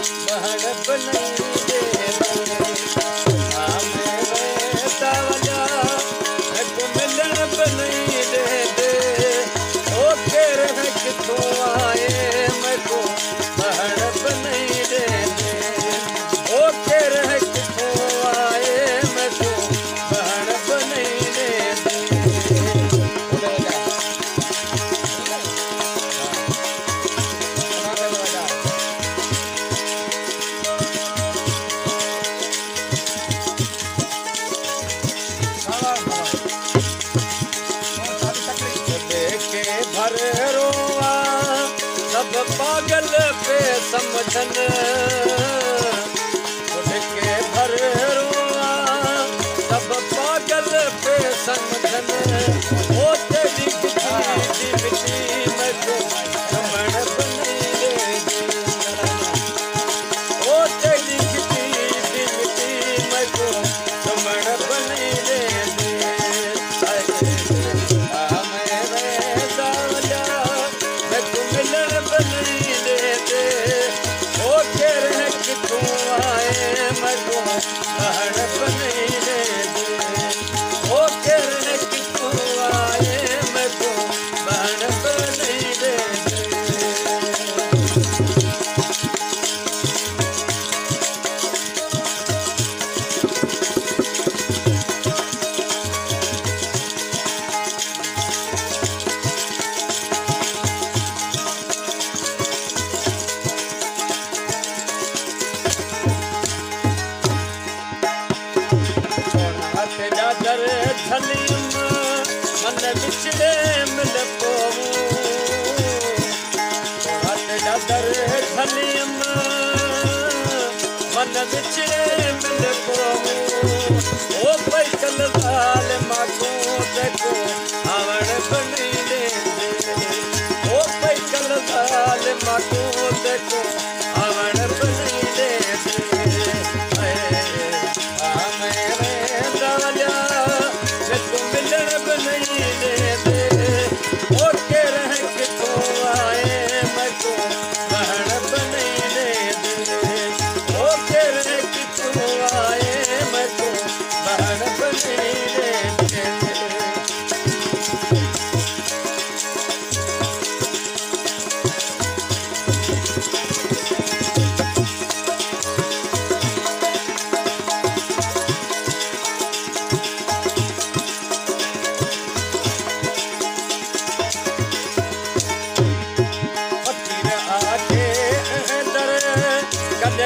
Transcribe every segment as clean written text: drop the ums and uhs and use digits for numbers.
बहन बनाई दे सावजा को मिलन बनाई दे ओ केर है किथों आए मैं को बहन बनाई दे ओ केर है किथों आए मैं को बहन बनाई दे भर रोआ सब पागल पे समझन के भर रोआ सब पागल पे समझन ओ तेरी मिट्टी मिट्टी मैं को रमण बनाई दे ओ तेरी मिट्टी मिट्टी मैं को रमण बनाई दे बहन बनाई दे ओ केर है किथों आए मैं को बहन बनाई दे दर झलियम मन विछड़े मिल पोवूं दर झलियम मन विछड़े मिल पोवूं ओ पैकल साल माको देखो आवण बनाई दे ओ पैकल साल माको देखो आवण बनाई दे मिलन बनाई दे ओ केर है किथों आए मैं को बहन बनाई दे ओ केर है किथों आए मैं को बहन बनाई दे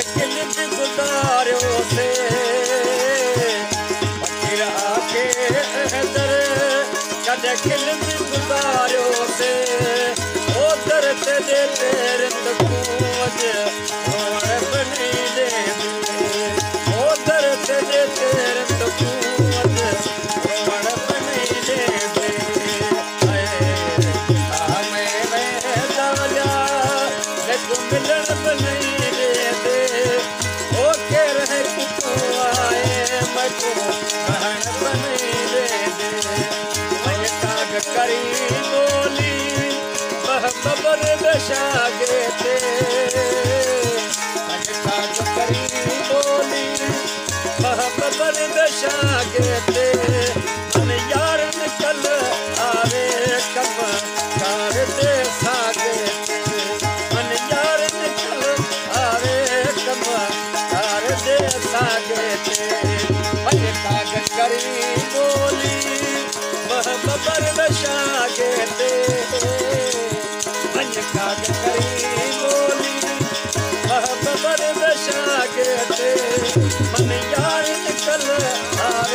किल गुज़ारियो से फकीर आके दर कॾहिं किल गुज़ारियो से ओ दर ते रिंद कूंज रोअण बनाई दे ओ दर ते रिंद कूंज रोअण बनाई दे मिलन बनाई ओ केर है किथों आए मैं को बहन बनाई दे मैं काग करी बोली बह बबर बेशागे थे मैं काग करी बोली बह बबर बेशागे थे मन यार निकल आवे कब कार दे सागे मन यार निकल आवे कब कार दे सागे मैं काग करी बोली बह बबर बेशागे थे मैं काग करी बोली बह बबर बेशागे थे मन यार निकल आवे